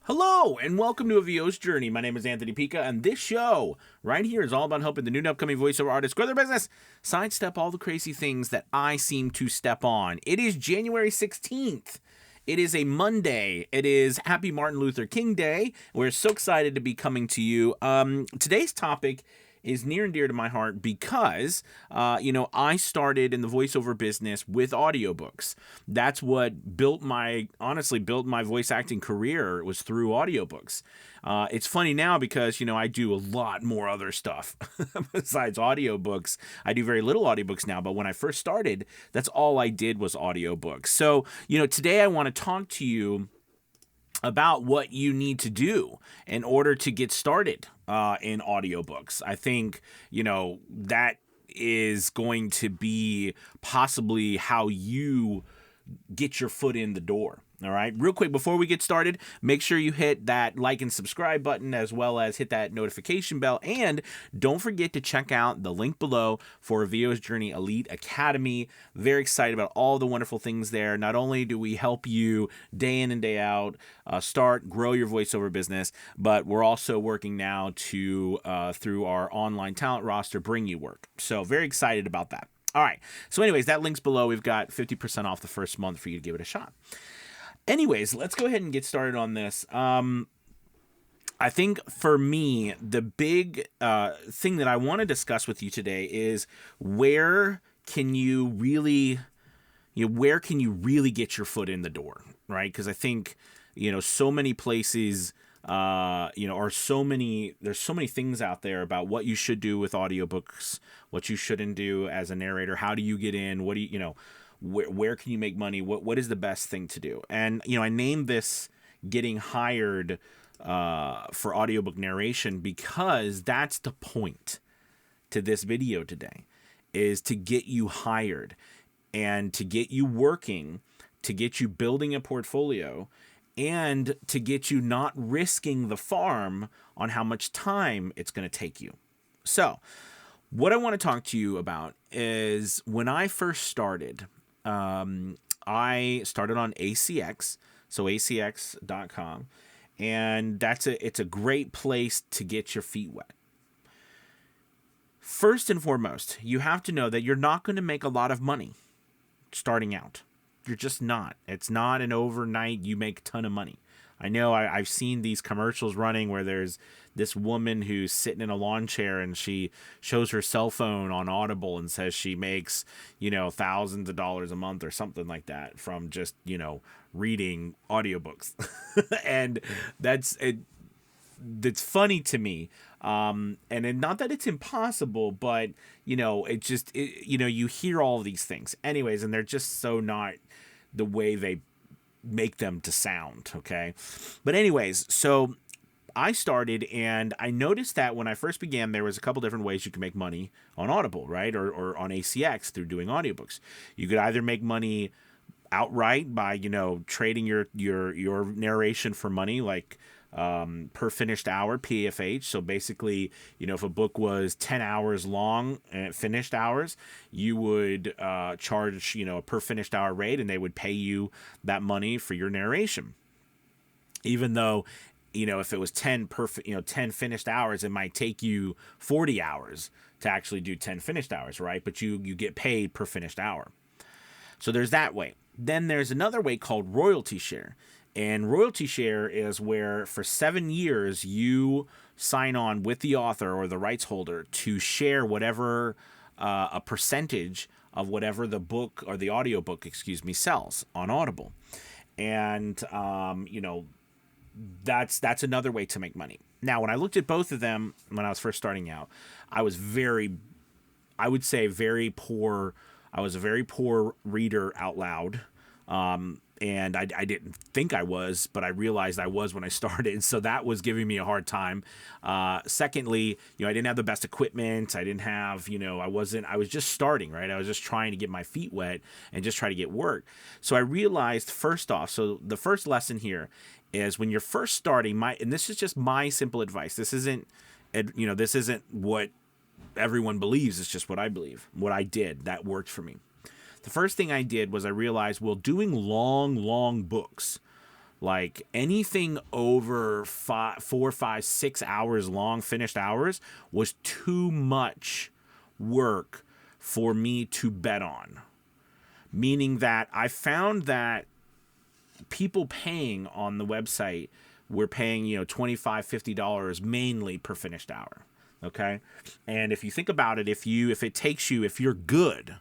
Hello, and welcome to A VO's Journey. My name is Anthony Pica, and this show right here is all about helping the new and upcoming voiceover artists grow their business, sidestep all the crazy things that I seem to step on. It is January 16th. It is a Monday. It is Happy Martin Luther King Day. We're so excited to be coming to you. Today's topic is near and dear to my heart because, I started in the voiceover business with audiobooks. That's what honestly built my voice acting career. It was through audiobooks. It's funny now because, I do a lot more other stuff besides audiobooks. I do very little audiobooks now, but when I first started, that's all I did was audiobooks. So, today I want to talk to you about what you need to do in order to get started in audiobooks. I think, that is going to be possibly how you get your foot in the door. All right. Real quick, before we get started, make sure you hit that like and subscribe button as well as hit that notification bell. And don't forget to check out the link below for A VO's Journey Elite Academy. Very excited about all the wonderful things there. Not only do we help you day in and day out grow your voiceover business, but we're also working now to, through our online talent roster, bring you work. So very excited about that. All right. So anyways, that link's below. We've got 50% off the first month for you to give it a shot. Anyways, let's go ahead and get started on this. I think for me, the big thing that I want to discuss with you today is where can you really get your foot in the door, right? Because I think, so many places, there's so many things out there about what you should do with audiobooks, what you shouldn't do as a narrator, how do you get in, what do you, where can you make money? What is the best thing to do? And, I named this Getting Hired for Audiobook Narration because that's the point to this video today, is to get you hired and to get you working, to get you building a portfolio, and to get you not risking the farm on how much time it's going to take you. So what I want to talk to you about is when I first started, I started on ACX, so acx.com, and it's a great place to get your feet wet. First and foremost, you have to know that you're not going to make a lot of money starting out. You're just not. It's not an overnight you make a ton of money. I know I've seen these commercials running where there's this woman who's sitting in a lawn chair and she shows her cell phone on Audible and says she makes, thousands of dollars a month or something like that from just, reading audiobooks. And that's funny to me. And not that it's impossible, but, you hear all of these things anyways, and they're just so not the way they make them to sound. Okay. But anyways, so I started and I noticed that when I first began, there was a couple different ways you could make money on Audible, right? Or on ACX through doing audiobooks. You could either make money outright by, trading your narration for money, like, per finished hour, PFH. So basically, if a book was 10 hours long and finished hours, you would charge, a per finished hour rate, and they would pay you that money for your narration. Even though, if it was 10 finished hours, it might take you 40 hours to actually do 10 finished hours, right? But you get paid per finished hour. So there's that way. Then there's another way called royalty share. And royalty share is where for 7 years you sign on with the author or the rights holder to share whatever a percentage of whatever the book or the audiobook, sells on Audible. And, that's another way to make money. Now, when I looked at both of them when I was first starting out, I was I would say very poor. I was a very poor reader out loud. And I didn't think I was, but I realized I was when I started. So that was giving me a hard time. Secondly, I didn't have the best equipment. I didn't have, I was just starting, right? I was just trying to get my feet wet and just try to get work. So I realized first off, so the first lesson here is when you're first starting, and this is just my simple advice. This isn't what everyone believes. It's just what I believe, what I did that worked for me. The first thing I did was I realized, doing long books, Like anything over 4, 5, 6 hours long, finished hours, was too much work for me to bet on. Meaning that I found that people paying on the website were paying, $25, $50 mainly per finished hour. Okay. And if you think about it, if you're good,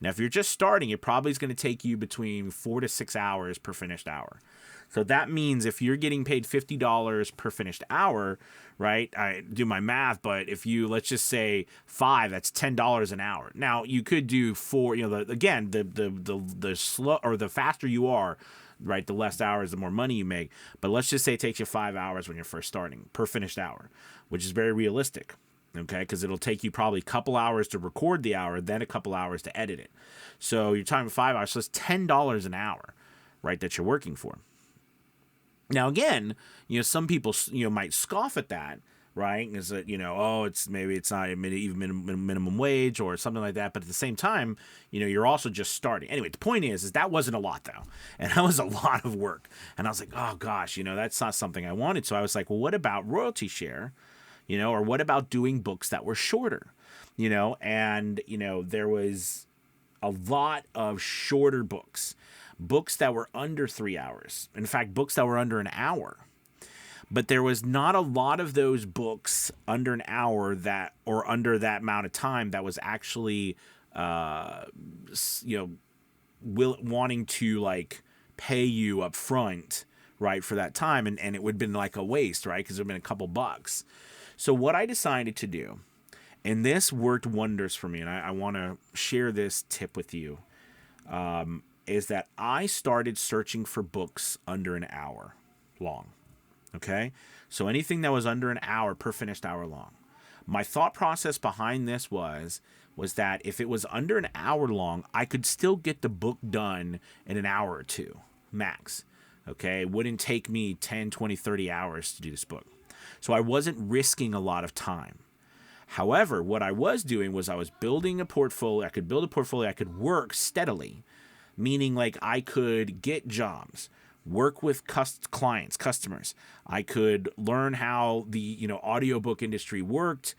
now if you're just starting, it probably is going to take you between 4 to 6 hours per finished hour. So that means if you're getting paid $50 per finished hour, right? I do my math, but if you, let's just say 5, that's $10 an hour. Now you could do 4, the slow or the faster you are, right, the less hours, the more money you make. But let's just say it takes you 5 hours when you're first starting per finished hour, which is very realistic, okay? Because it'll take you probably a couple hours to record the hour, then a couple hours to edit it. So you're talking 5 hours, so it's $10 an hour, right, that you're working for. Now, again, some people, might scoff at that, right? Is that, it's not even minimum wage or something like that. But at the same time, you're also just starting. Anyway, the point is that wasn't a lot, though. And that was a lot of work. And I was like, oh, gosh, that's not something I wanted. So I was like, well, what about royalty share? Or what about doing books that were shorter? And, there was a lot of shorter books that were under 3 hours. In fact, books that were under an hour. But there was not a lot of those books under an hour or under that amount of time that was actually, wanting to like pay you up front, right, for that time. And it would have been like a waste, right? Because it would have been a couple bucks. So what I decided to do, and this worked wonders for me, and I want to share this tip with you, is that I started searching for books under an hour long. Okay? So anything that was under an hour per finished hour long. My thought process behind this was that if it was under an hour long, I could still get the book done in an hour or two, max. Okay? It wouldn't take me 10, 20, 30 hours to do this book. So I wasn't risking a lot of time. However, what I was doing was I was building a portfolio. I could build a portfolio. I could work steadily. Meaning like I could get jobs, work with customers. I could learn how the audiobook industry worked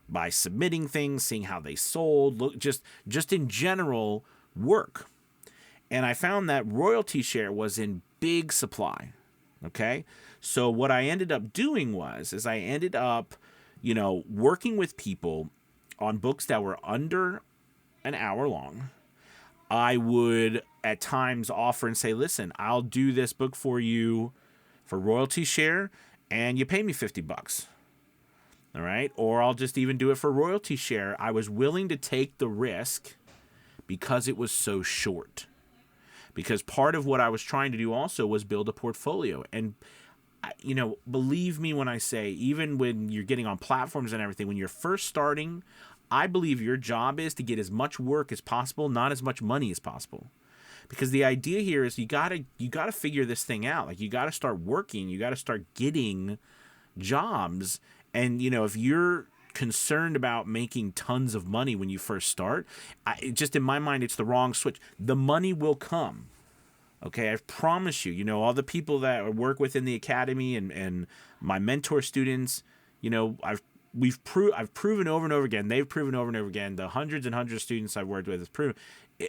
by submitting things, seeing how they sold, just in general work. And I found that royalty share was in big supply. Okay? So what I ended up doing is I ended up, working with people on books that were under an hour long. I would at times offer and say, listen, I'll do this book for you for royalty share and you pay me $50. All right. Or I'll just even do it for royalty share. I was willing to take the risk because it was so short. Because part of what I was trying to do also was build a portfolio. And, believe me when I say, even when you're getting on platforms and everything, when you're first starting, I believe your job is to get as much work as possible, not as much money as possible. Because the idea here is you gotta figure this thing out. Like you gotta start working, you gotta start getting jobs. And if you're concerned about making tons of money when you first start, just in my mind, it's the wrong switch. The money will come. Okay, I promise you. All the people that I work with in the academy and my mentor students, I've proven over and over again. They've proven over and over again. The hundreds and hundreds of students I've worked with has proven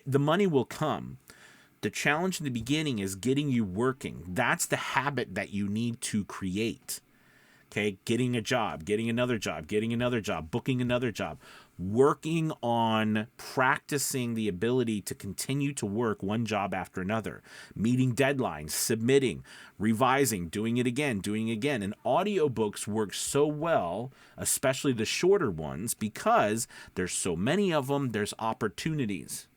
the money will come. The challenge in the beginning is getting you working. That's the habit that you need to create. Okay, getting a job, getting another job, getting another job, booking another job, working on practicing the ability to continue to work one job after another, meeting deadlines, submitting, revising, doing it again. And audiobooks work so well, especially the shorter ones, because there's so many of them, there's opportunities.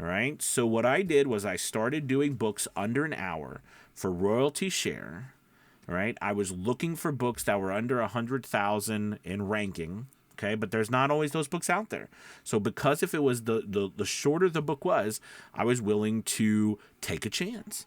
All right. So what I did was I started doing books under an hour for royalty share. All right. I was looking for books that were under 100,000 in ranking. Okay. But there's not always those books out there. So because if it was the shorter the book was, I was willing to take a chance.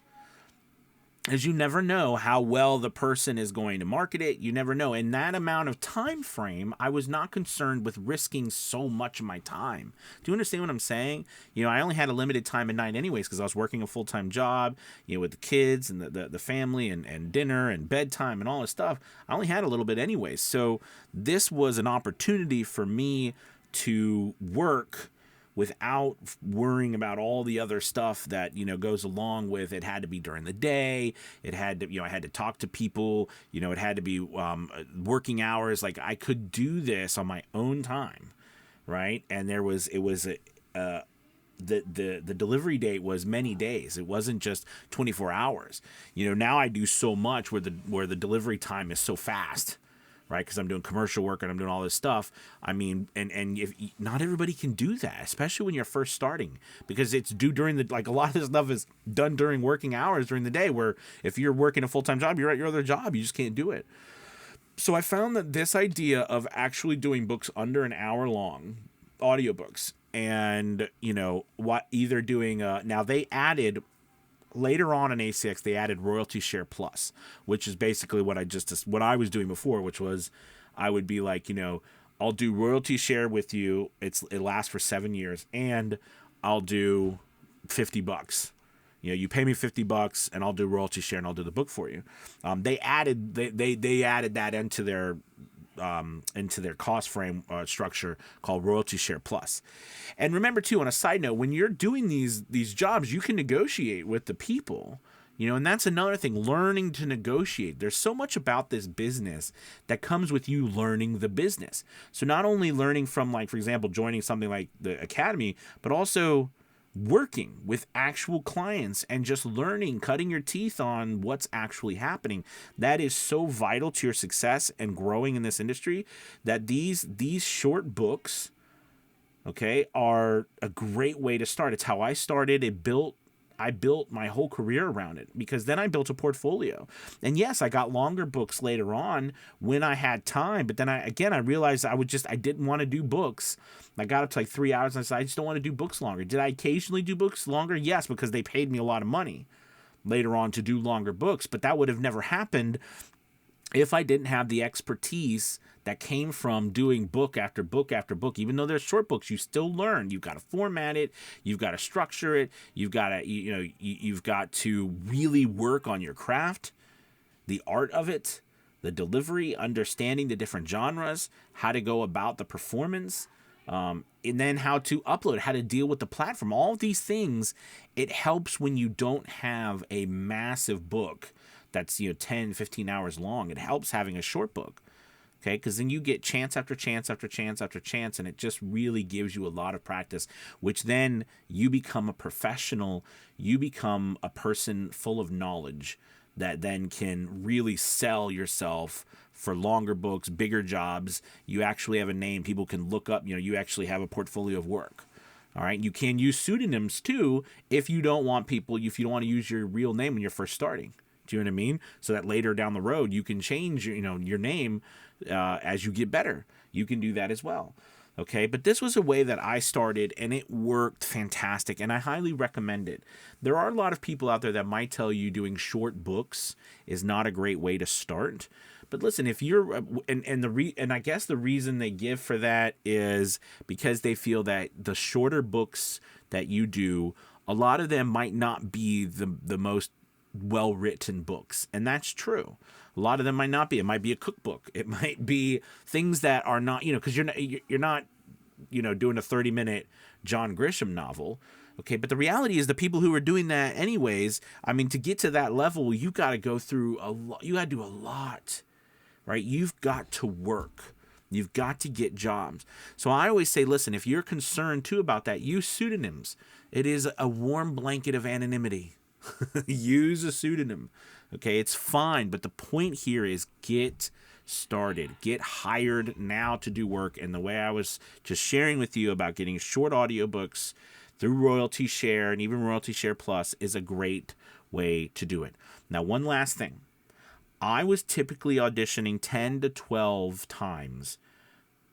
is you never know how well the person is going to market it. You never know. In that amount of time frame, I was not concerned with risking so much of my time. Do you understand what I'm saying? I only had a limited time at night anyways because I was working a full-time job, with the kids and the family and dinner and bedtime and all this stuff. I only had a little bit anyways. So this was an opportunity for me to work without worrying about all the other stuff that goes along with it. Had to be during the day. It had to, I had to talk to people. It had to be working hours. Like I could do this on my own time, right? And it was the delivery date was many days. It wasn't just 24 hours. Now I do so much where the delivery time is so fast. Right, because I'm doing commercial work and I'm doing all this stuff. I mean, and if not everybody can do that, especially when you're first starting, because it's due during a lot of this stuff is done during working hours during the day. Where if you're working a full-time job, you're at your other job, you just can't do it. So I found that this idea of actually doing books under an hour long, audiobooks, and either doing now they added. Later on in ACX, they added Royalty Share Plus, which is basically what I was doing before, which was I would be like, I'll do royalty share with you. It lasts for 7 years, and I'll do $50. You pay me $50, and I'll do royalty share, and I'll do the book for you. They added that into their cost frame structure called Royalty Share Plus. And remember too, on a side note, when you're doing these jobs, you can negotiate with the people, and that's another thing, learning to negotiate. There's so much about this business that comes with you learning the business. So not only learning from, like, for example, joining something like the Academy, but also working with actual clients and just learning, cutting your teeth on what's actually happening. That is so vital to your success and growing in this industry, that these short books, okay, are a great way to start. It's how I started. I built my whole career around it, because then I built a portfolio. And yes, I got longer books later on when I had time, but then I realized I didn't want to do books. I got up to like 3 hours and I said, I just don't want to do books longer. Did I occasionally do books longer? Yes, because they paid me a lot of money later on to do longer books, but that would have never happened if I didn't have the expertise that came from doing book after book after book. Even though they're short books, you still learn. You've got to format it. You've got to structure it. You've got to, you've got to really work on your craft, the art of it, the delivery, understanding the different genres, how to go about the performance, and then how to upload, how to deal with the platform. All of these things, it helps when you don't have a massive book that's 10, 15 hours long. It helps having a short book. Okay, because then you get chance after chance after chance after chance, and it just really gives you a lot of practice, which then you become a professional. You become a person full of knowledge that then can really sell yourself for longer books, bigger jobs. You actually have a name people can look up. You actually have a portfolio of work. All right, you can use pseudonyms too if you don't want to use your real name when you're first starting. Do you know what I mean? So that later down the road you can change your name as you get better. You can do that as well. Okay, but this was a way that I started, and it worked fantastic, and I highly recommend it. There are a lot of people out there that might tell you doing short books is not a great way to start. But listen, if you're and I guess the reason they give for that is because they feel that the shorter books that you do, a lot of them might not be the most well-written books, and that's true. A lot of them might not be. It might be a cookbook. It might be things that are not, because you're not doing a 30-minute John Grisham novel. Okay, but the reality is the people who are doing that anyways, I mean, to get to that level, you got to go through a lot. You got to do a lot, right? You've got to work. You've got to get jobs. So I always say, listen, if you're concerned too about that, use pseudonyms. It is a warm blanket of anonymity. Use a pseudonym. Okay, it's fine, but the point here is get started. Get hired now to do work. And the way I was just sharing with you about getting short audiobooks through Royalty Share and even Royalty Share Plus is a great way to do it. Now, one last thing. I was typically auditioning 10 to 12 times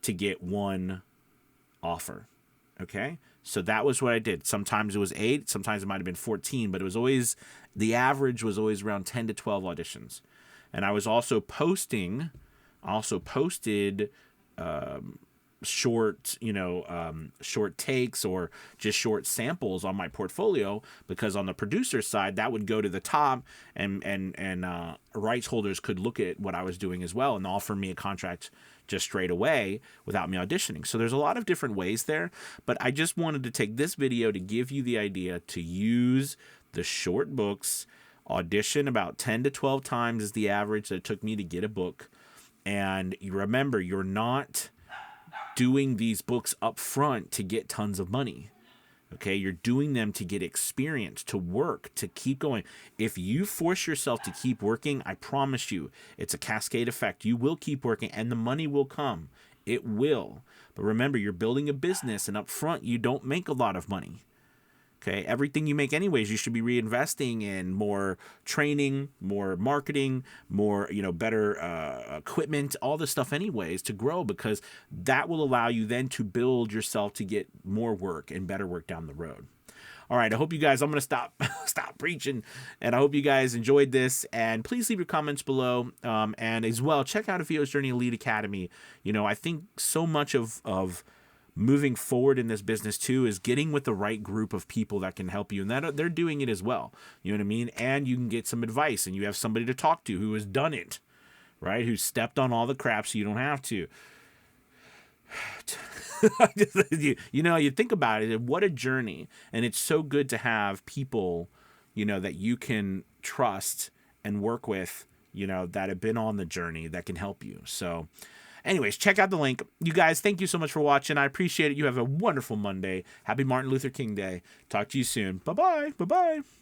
to get one offer. Okay, so that was what I did. Sometimes it was 8, sometimes it might have been 14, but it was always, the average was always around 10 to 12 auditions. And I was also posted short, short takes or just short samples on my portfolio, because on the producer side, that would go to the top, and rights holders could look at what I was doing as well and offer me a contract just straight away without me auditioning. So there's a lot of different ways there, but I just wanted to take this video to give you the idea to use the short books. Audition about 10 to 12 times is the average that it took me to get a book. And you remember, you're not doing these books up front to get tons of money. Okay, you're doing them to get experience, to work, to keep going. If you force yourself to keep working, I promise you, it's a cascade effect. You will keep working and the money will come. It will. But remember, you're building a business, and up front, you don't make a lot of money. Okay, everything you make anyways, you should be reinvesting in more training, more marketing, more, better equipment, all this stuff anyways to grow, because that will allow you then to build yourself to get more work and better work down the road. All right, I hope you guys, I'm going to stop preaching, and I hope you guys enjoyed this, and please leave your comments below, and as well, check out a VO's Journey Elite Academy. I think so much of moving forward in this business too is getting with the right group of people that can help you, and that they're doing it as well. You know what I mean? And you can get some advice, and you have somebody to talk to who has done it, right? Who stepped on all the crap so you don't have to. You think about it, what a journey. And it's so good to have people, that you can trust and work with, that have been on the journey that can help you. So anyways, check out the link. You guys, thank you so much for watching. I appreciate it. You have a wonderful Monday. Happy Martin Luther King Day. Talk to you soon. Bye-bye. Bye-bye.